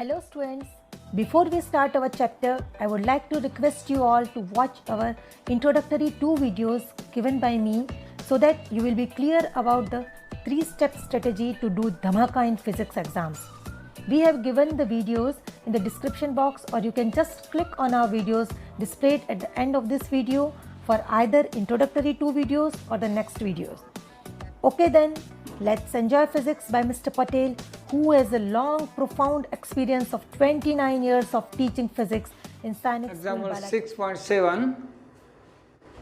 Hello students, before we start our chapter, I would like to request you all to watch our introductory 2 videos given by me so that you will be clear about the 3-step strategy to do Dhamaka in physics exams. We have given the videos in the description box, or you can just click on our videos displayed at the end of this video for either introductory 2 videos or the next videos. Okay then, let's enjoy physics by Mr. Patel, who has a long, profound experience of 29 years of teaching physics in Sainik Example School. 6.7.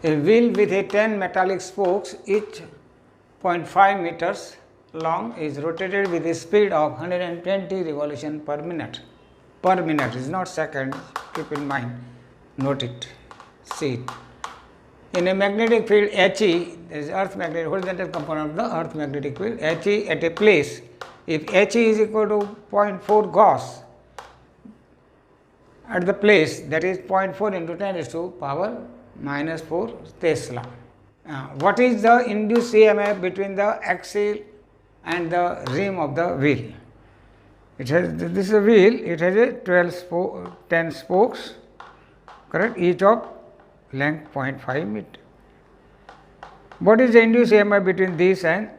A wheel with a 10 metallic spokes, each 0.5 meters long, is rotated with a speed of 120 revolutions per minute. Per minute is not second, keep in mind, note it, see it. In a magnetic field HE, there is earth magnetic horizontal component of the earth magnetic field HE at a place. If HE is equal to 0.4 Gauss at the place, that is 0.4 into 10 raised to power minus 4 Tesla. What is the induced EMF between the axle and the rim of the wheel? It has, this is a wheel, it has a 10 spokes, correct, each of length 0.5 meter. What is the induced EMF between this and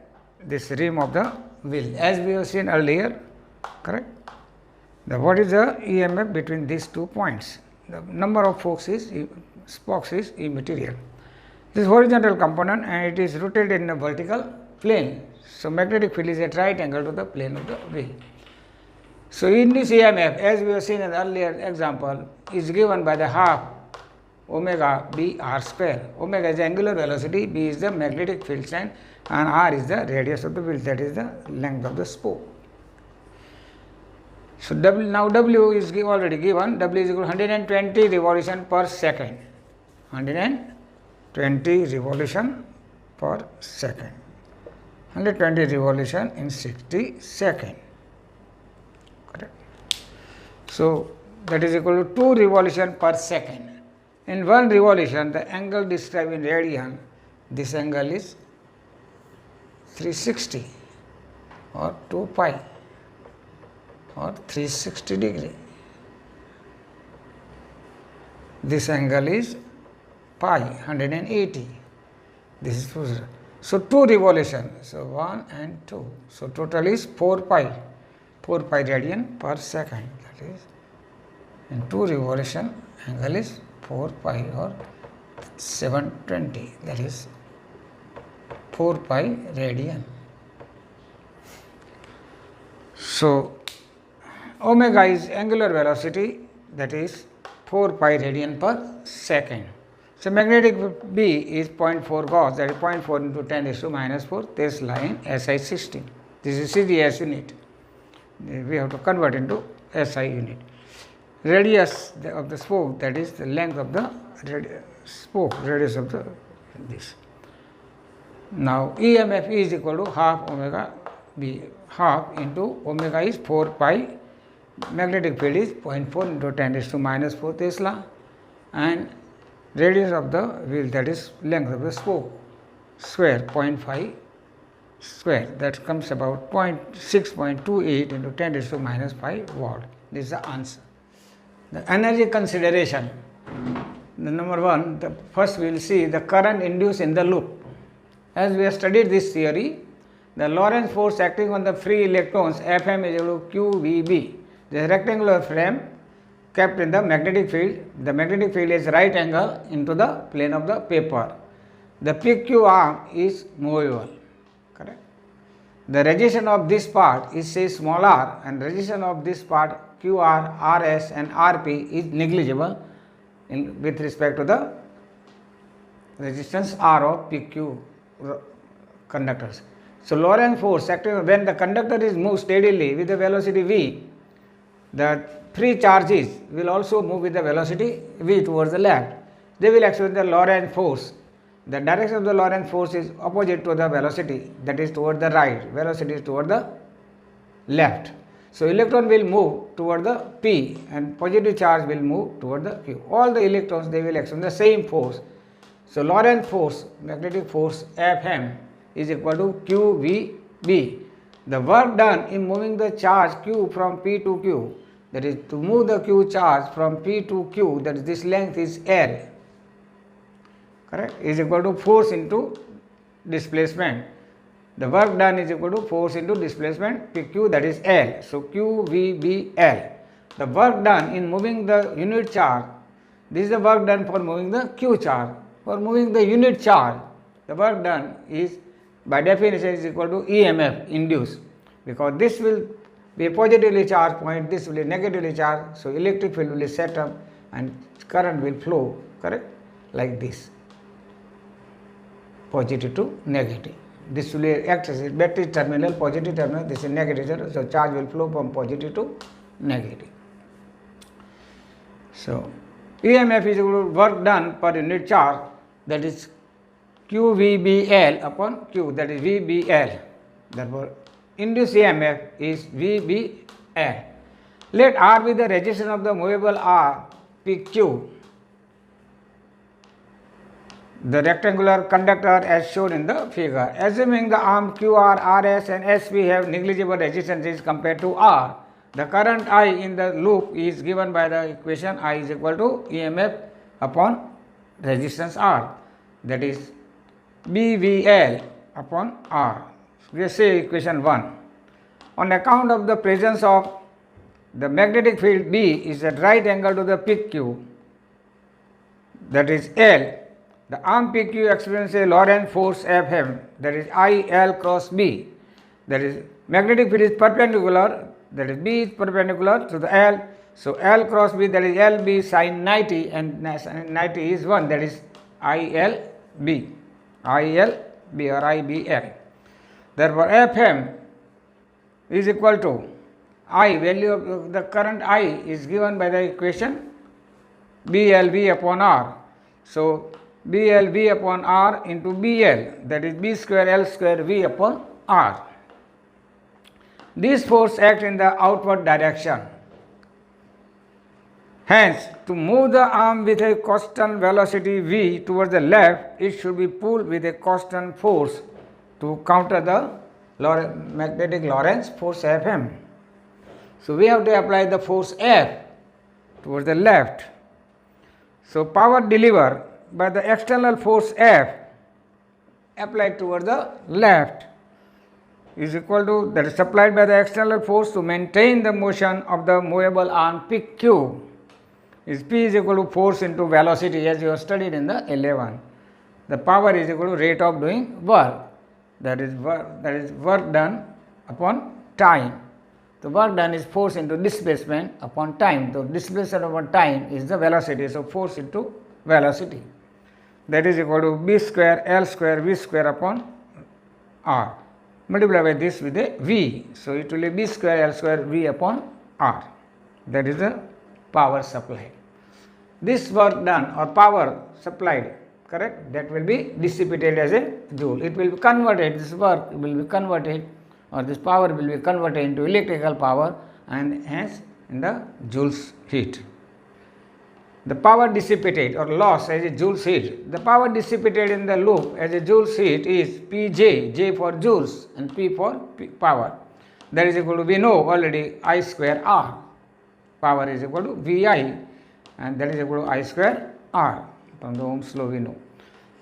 this rim of the wheel? As we have seen earlier, correct. What is the EMF between these 2 points? The number of spokes is immaterial. This horizontal component, and it is rotated in a vertical plane. So magnetic field is at right angle to the plane of the wheel. So induced EMF, as we have seen in the earlier example, is given by the half omega b r square. Omega is the angular velocity, b is the magnetic field strength, and r is the radius of the wheel, that is the length of the spoke. So W is already given. W is equal to 120 revolution per second. 120 revolution per second. 120 revolution in 60 seconds. Correct. So that is equal to 2 revolution per second. In 1 revolution, the angle described in radian, this angle is 360 or 2 pi or 360 degree. This angle is pi, 180. This is 2. So 2 revolution. So 1 and 2. So total is 4 pi. 4 pi radian per second. That is, in 2 revolution, angle is 4 pi or 720, that is 4 pi radian. So omega is angular velocity, that is 4 pi radian per second. So magnetic B is 0.4 Gauss, that is 0.4 into 10 raised to minus 4 Tesla in SI 16. This is CGS unit. We have to convert into SI unit. Radius of the spoke, that is the length of the spoke, radius of the this. Now EMF is equal to half omega b, half into omega is 4 pi, magnetic field is 0.4 into 10 raised to minus 4 Tesla, and radius of the wheel, that is length of the spoke square, 0.5 square, that comes about 6.28 into 10 raised to minus 5 watt. This is the answer. The energy consideration, the number 1, first we will see the current induced in the loop. As we have studied this theory, the Lorentz force acting on the free electrons Fm is equal to QVB. The rectangular frame kept in the magnetic field. The magnetic field is right angle into the plane of the paper. The PQ arm is movable. Correct. The resistance of this part is say small r, and resistance of this part QR, RS and RP is negligible with respect to the resistance R of PQ conductors. So Lorentz force acting when the conductor is moved steadily with the velocity v, the free charges will also move with the velocity v towards the left. They will experience the Lorentz force. The direction of the Lorentz force is opposite to the velocity, that is toward the right, velocity is toward the left. So electron will move toward the P and positive charge will move toward the Q. All the electrons, they will experience the same force. So Lorentz force, magnetic force Fm is equal to QVB. The work done in moving the charge Q from P to Q that is to move the q charge from p to q, that is this length is L, correct, is equal to force into displacement. The work done is equal to force into displacement pq, that is L. So q v b L. The work done in moving the unit charge, this is the work done for moving the q charge. For moving the unit charge, the work done is by definition is equal to EMF induced, because this will be a positively charged point, this will be negatively charged, so electric field will be set up and current will flow, correct, like this, positive to negative. This will act as a battery terminal, positive terminal, this is negative terminal, so charge will flow from positive to negative. So EMF is equal to work done per unit charge, that is QVBL upon Q, that is VBL. Therefore, induced EMF is VBL. Let R be the resistance of the movable R PQ, the rectangular conductor as shown in the figure. Assuming the arm QR, RS and SV have negligible resistances compared to R, the current I in the loop is given by the equation I is equal to EMF upon resistance R, that is BVL upon R. We say equation 1. On account of the presence of the magnetic field B is at right angle to the peak Q, that is L, the arm PQ experiences a Lorentz force Fm, that is IL cross B, that is magnetic field is perpendicular, that is B is perpendicular to the L, so L cross B, that is LB sin 90, and 90 is 1, that is ILB or IBL. Therefore, Fm is equal to I, value of the current I is given by the equation BLV upon R. So, BLV upon R into BL, that is B square L square V upon R. This force acts in the outward direction. Hence, to move the arm with a constant velocity V towards the left, it should be pulled with a constant force to counter the magnetic Lorentz force Fm. So, we have to apply the force F towards the left. So, power delivered by the external force F applied towards the left is equal to, that is supplied by the external force to maintain the motion of the movable arm PQ, is P is equal to force into velocity, as you have studied in the 11. The power is equal to rate of doing work, that is work done upon time. The work done is force into displacement upon time. So, displacement upon time is the velocity, so force into velocity, that is equal to B square L square V square upon R. Multiply by this with a V. So, it will be B square L square V upon R. That is the power supplied. This work done or power supplied, correct, that will be dissipated as a joule. It will be converted, this work will be converted, or this power will be converted into electrical power, and hence in the joules heat. The power dissipated or lost as a joules heat. The power dissipated in the loop as a joules heat is Pj, J for joules and P for power. That is equal to, we know already, I square R. Power is equal to Vi, and that is equal to I square R. From the Ohm's law we know.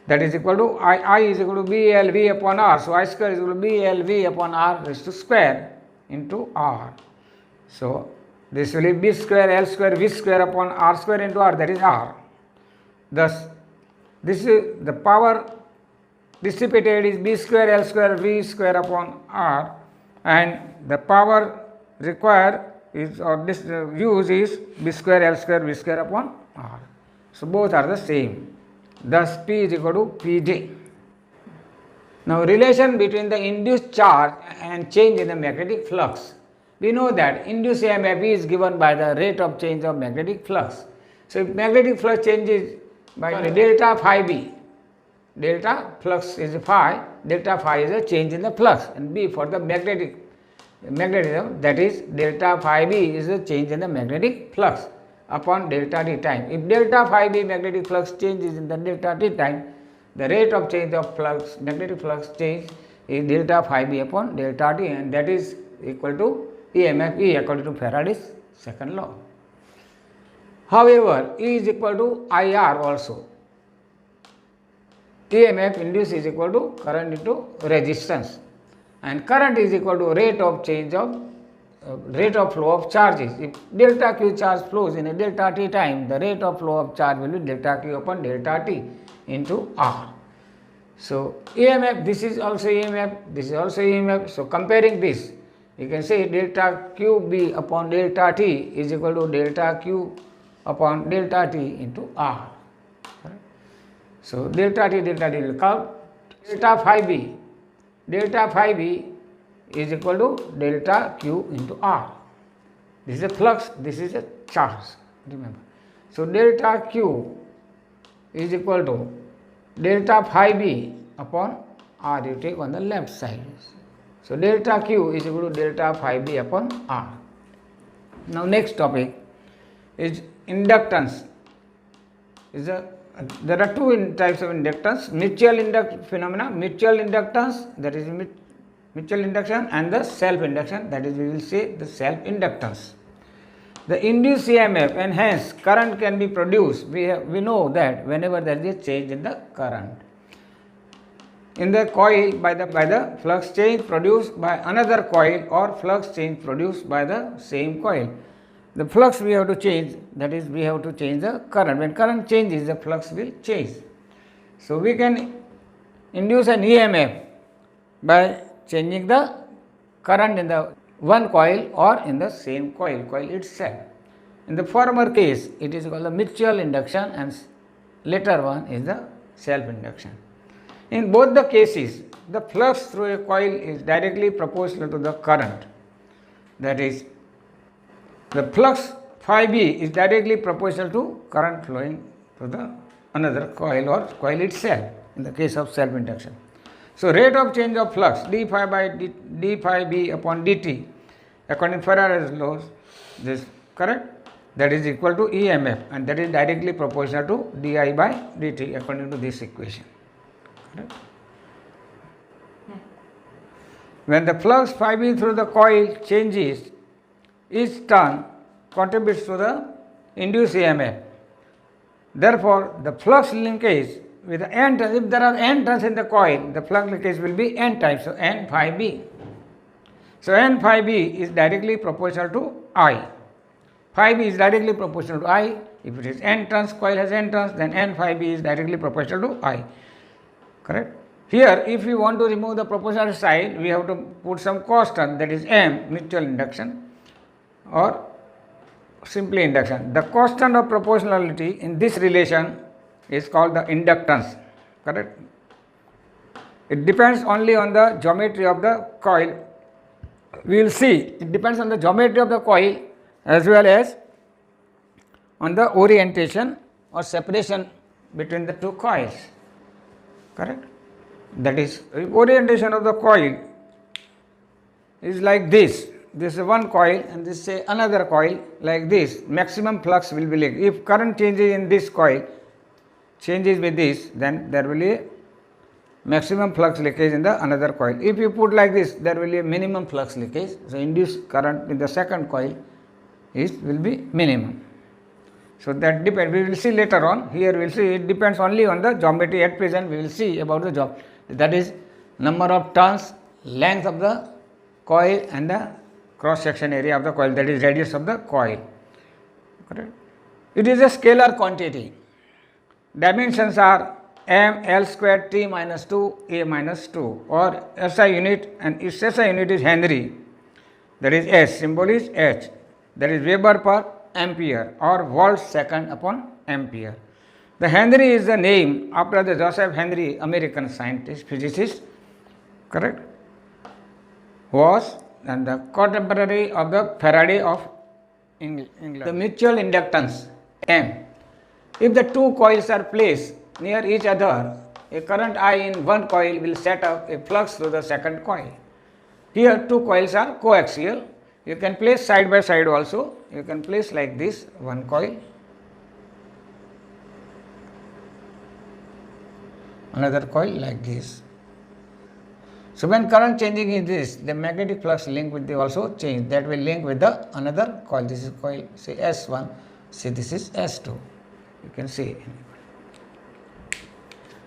That is equal to I is equal to BLV upon R. So, I square is equal to BLV upon R raised to square into R. So, this will be B square L square V square upon R square into R, that is R. Thus, this is the power dissipated is B square L square V square upon R, and the power required is, or this use is B square L square V square upon R. So, both are the same. Thus, P is equal to Pj. Now, relation between the induced charge and change in the magnetic flux. We know that induced EMF is given by the rate of change of magnetic flux. So, if magnetic flux changes by the delta phi B, delta flux is phi, delta phi is a change in the flux, and B for the magnetism, that is delta phi B is a change in the magnetic flux upon delta t time. If delta phi B magnetic flux changes in the delta t time, the rate of change of flux, magnetic flux change is delta phi B upon delta t, and that is equal to EMF E according to Faraday's second law. However, E is equal to IR also. EMF induced is equal to current into resistance, and current is equal to rate of change of rate of flow of charges. If delta Q charge flows in a delta T time, the rate of flow of charge will be delta Q upon delta T into R. So EMF, this is also EMF, this is also EMF. So comparing this, you can say delta QB upon delta T is equal to delta Q upon delta T into R. So delta T will come delta phi B. Delta phi B is equal to delta Q into R. This is a flux, this is a charge, remember. So delta Q is equal to delta phi B upon R, you take on the left side. So delta Q is equal to delta phi B upon R. Now next topic is inductance. There are two types of inductance: mutual phenomena, mutual inductance, that is mutual induction, and the self induction, that is we will say the self inductance. The induced EMF and hence current can be produced. We know that whenever there is a change in the current in the coil by the flux change produced by another coil or flux change produced by the same coil. The flux we have to change, that is we have to change the current. When current changes, the flux will change. So we can induce an EMF by changing the current in the one coil or in the same coil itself. In the former case, it is called the mutual induction, and later one is the self induction. In both the cases, the flux through a coil is directly proportional to the current. That is, the flux phi B is directly proportional to current flowing to the another coil or coil itself in the case of self induction. So rate of change of flux d phi by d phi B upon dt according to Faraday's laws, this correct, that is equal to EMF, and that is directly proportional to di by dt according to this equation. Correct? When the flux phi B through the coil changes, each turn contributes to the induced EMF. Therefore, the flux linkage with the n turns, if there are n turns in the coil, the flux linkage will be n times, so n phi B. So n phi B is directly proportional to I. Phi B is directly proportional to I. If it is n turns, coil has n turns, then n phi B is directly proportional to I. Correct? Here, if we want to remove the proportional side, we have to put some constant, that is M, mutual induction, or simply induction. The constant of proportionality in this relation is called the inductance. Correct? It depends only on the geometry of the coil. We will see it depends on the geometry of the coil as well as on the orientation or separation between the two coils. Correct? That is, orientation of the coil is like this. This is one coil and this is another coil like this. Maximum flux will be like, if current changes in this coil changes with this, then there will be a maximum flux leakage in the another coil. If you put like this, there will be a minimum flux leakage. So induced current in the second coil will be minimum. So that depends. We will see later on. Here we will see it depends only on the geometry. At present we will see about the job. That is number of turns, length of the coil, and the cross section area of the coil, that is radius of the coil. Correct? It is a scalar quantity. Dimensions are m l square t minus 2 a minus 2, or SI unit, and its SI unit is Henry, that is S, symbol is H, that is Weber per ampere or volt second upon ampere. The Henry is the name after the Joseph Henry, American scientist, physicist, correct, was and the contemporary of the Faraday of England. The mutual inductance M. If the two coils are placed near each other, a current I in one coil will set up a flux through the second coil. Here two coils are coaxial. You can place side by side also. You can place like this, one coil, another coil like this. So when current changing is this, the magnetic flux link will be also change. That will link with the another coil. This is coil, say S1. See, this is S2. You can see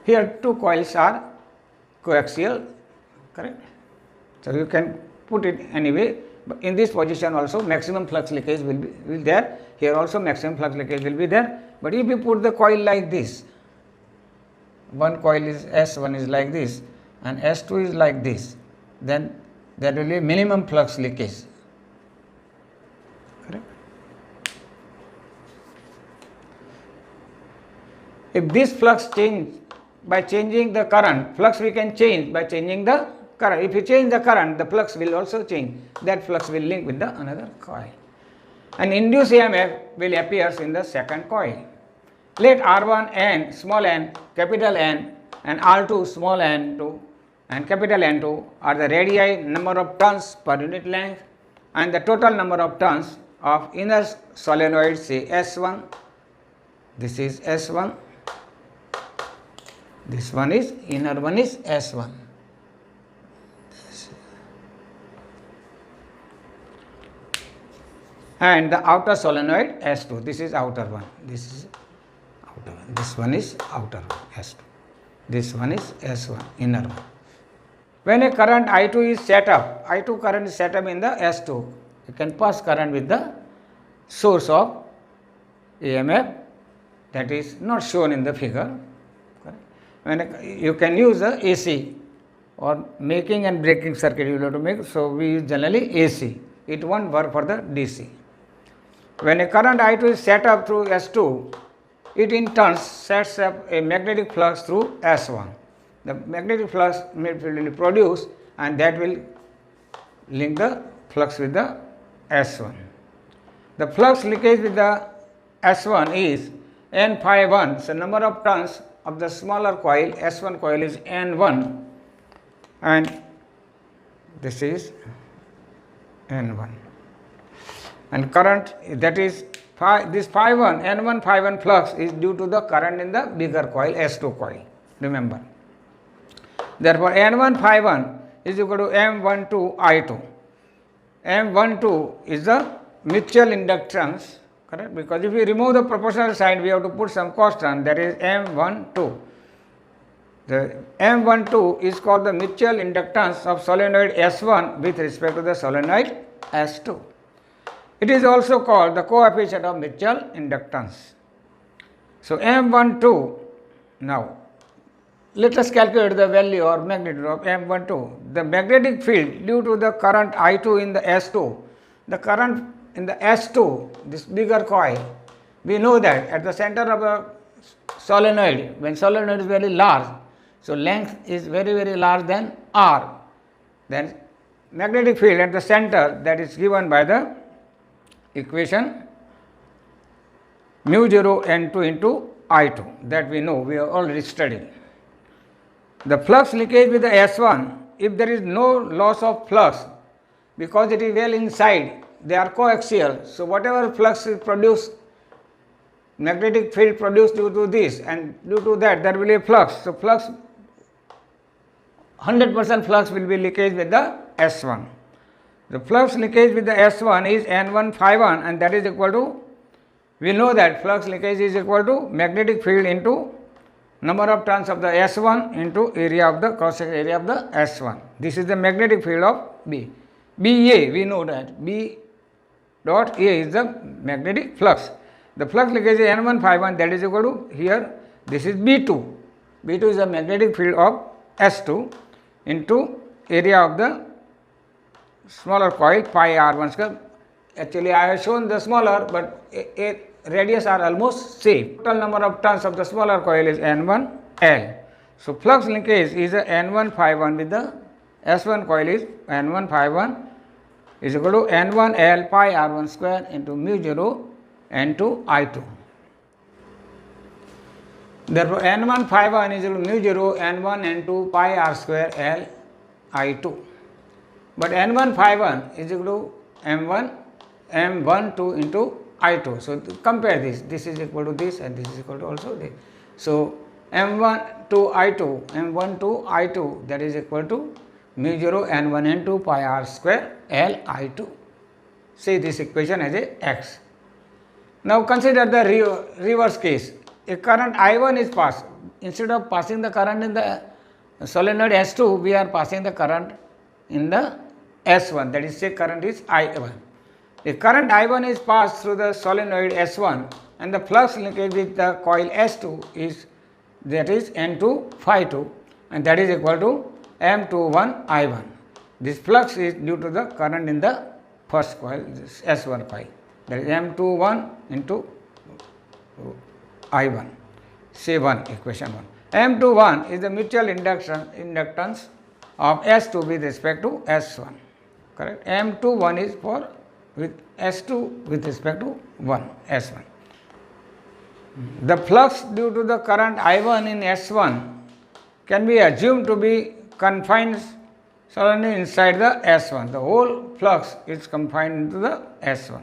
here two coils are coaxial, correct? So you can put it anyway. But in this position also maximum flux linkage will be there. Here also maximum flux linkage will be there. But if you put the coil like this, one coil is S1 is like this and S2 is like this, then there will be minimum flux leakage. Correct? If this flux change by changing the current, flux we can change by changing the current. If you change the current, the flux will also change. That flux will link with the another coil. And induced EMF will appear in the second coil. Let R1 n, small n, capital N, and R2 small n2 and capital N2 are the radii, number of turns per unit length, and the total number of turns of inner solenoid, say S1. This is S1. This one is, inner one is S1. And the outer solenoid S2. This is outer one. This is outer one. This one is outer one, S2. This one is S1, inner one. When a current I2 is set up, I2 current is set up in the S2. You can pass current with the source of EMF that is not shown in the figure. When you can use the AC or making and breaking circuit you have to make. So we use generally AC. It won't work for the DC. When a current I2 is set up through S2, it in turn sets up a magnetic flux through S1. The magnetic flux will be produced and that will link the flux with the S1. The flux linkage with the S1 is N phi 1. So number of turns of the smaller coil, S1 coil is N1 and this is N1. And current, that is this phi 1, N1 phi 1 flux is due to the current in the bigger coil, S2 coil, remember. Therefore, N1 phi 1 is equal to M12 I2. M12 is the mutual inductance, correct? Because if we remove the proportional sign, we have to put some constant, that is M12. The M12 is called the mutual inductance of solenoid S1 with respect to the solenoid S2. It is also called the coefficient of mutual inductance. So M12, now let us calculate the value or magnitude of M12. The magnetic field due to the current I2 in the S2, the current in the S2, this bigger coil, we know that at the center of a solenoid, when solenoid is very large, so length is very, very large than R, then magnetic field at the center, that is given by the equation mu 0 N2 into I2, that we know, we have already studied. The flux linkage with the S1, if there is no loss of flux, because it is well inside, they are coaxial. So whatever flux is produced, magnetic field produced due to this and due to that, there will be a flux. So flux, 100% flux will be leakage with the S1. The flux linkage with the S1 is N1 phi 1 and that is equal to, we know that flux linkage is equal to magnetic field into number of turns of the S1 into area of the cross-section area of the S1. This is the magnetic field of B. BA, we know that B dot A is the magnetic flux. The flux linkage is N1 phi 1, that is equal to, here this is B2. B2 is the magnetic field of S2 into area of the smaller coil pi R1 square. Actually I have shown the smaller, but radius are almost same. Total number of turns of the smaller coil is N1 L. So flux linkage is a N1 phi 1 with the S1 coil is N1 phi 1 is equal to N1 L pi R1 square into mu 0 N2 I2. Therefore N1 phi 1 is equal to mu 0 N1 N2 pi R square L I2. But N1 phi 1 is equal to M1 M12 into I2. So compare this. This is equal to this and this is equal to also this. So M1 to I2, M1 to I2, that is equal to mu 0 n1 n2 pi r square L I2. See this equation as a x. Now consider the reverse case. A current I1 is passed. Instead of passing the current in the solenoid S2, we are passing the current in the S1, that is, say current is I1. The current I1 is passed through the solenoid S1 and the flux linkage with the coil S2 is, that is, N2 phi 2, and that is equal to M21 I1. This flux is due to the current in the first coil, this S1 phi, that is M21 into I1. Say 1, equation 1. M21 is the mutual inductance of S2 with respect to S1. Correct? M21 is for with S2 with respect to 1, S1. The flux due to the current I1 in S1 can be assumed to be confined solely inside the S1. The whole flux is confined into the S1.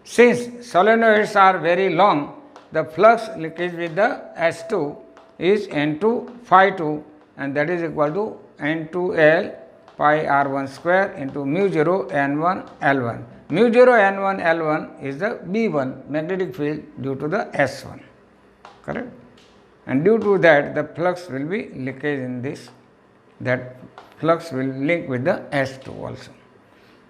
Since solenoids are very long, the flux linkage with the S2 is N2 phi 2, and that is equal to N2L pi R1 square into mu 0 N1 L1. Mu 0 N1 L1 is the B1 magnetic field due to the S1. Correct? And due to that, the flux will be linkage in this. That flux will link with the S2 also.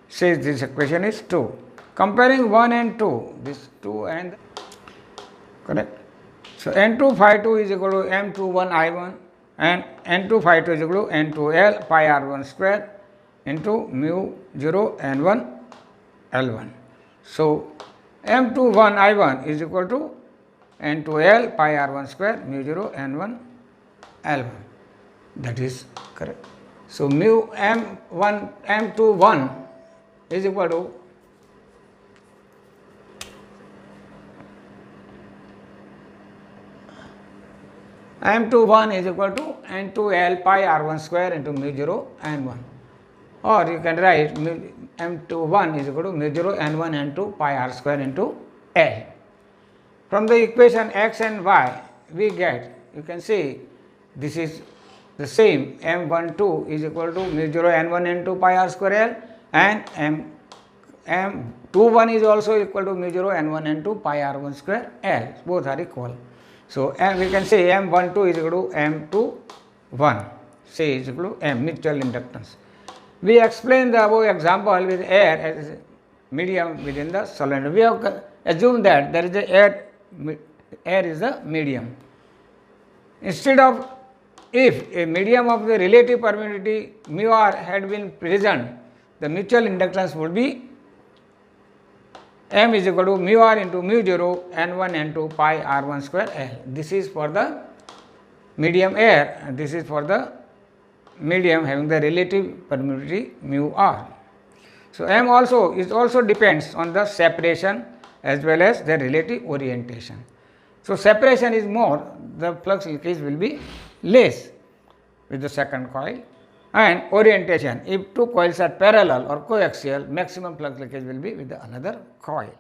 Says this equation is 2. Comparing 1 and 2, this 2 and, correct? So N2 phi 2 is equal to M21 I1 and N2 phi 2 is equal to N2L pi R1 square into mu 0 N1 L1. So M21 I1 is equal to N2L pi R1 square mu 0 N1 L1. That is correct. So mu M21 is equal to M21 is equal to N2L pi R1 square into mu 0 N1, or you can write M21 is equal to mu 0 N1 N2 pi R square into L. From the equation x and y we get, you can see this is the same, M12 is equal to mu 0 N1 N2 pi R square L, and M21 is also equal to mu 0 N1 N2 pi R1 square L, both are equal. So we can say M12 is equal to M21, say is equal to M, mutual inductance. We explain the above example with air as a medium within the solenoid. We have assumed that there is a air is the medium. Instead of, if a medium of the relative permittivity mu r had been present, the mutual inductance would be M is equal to mu r into mu 0 N1 N2 pi R1 square L. This is for the medium air, and this is for the medium having the relative permittivity mu r. So M also depends on the separation as well as the relative orientation. So separation is more, the flux linkage will be less with the second coil, and orientation, if two coils are parallel or coaxial, maximum flux linkage will be with the another coil.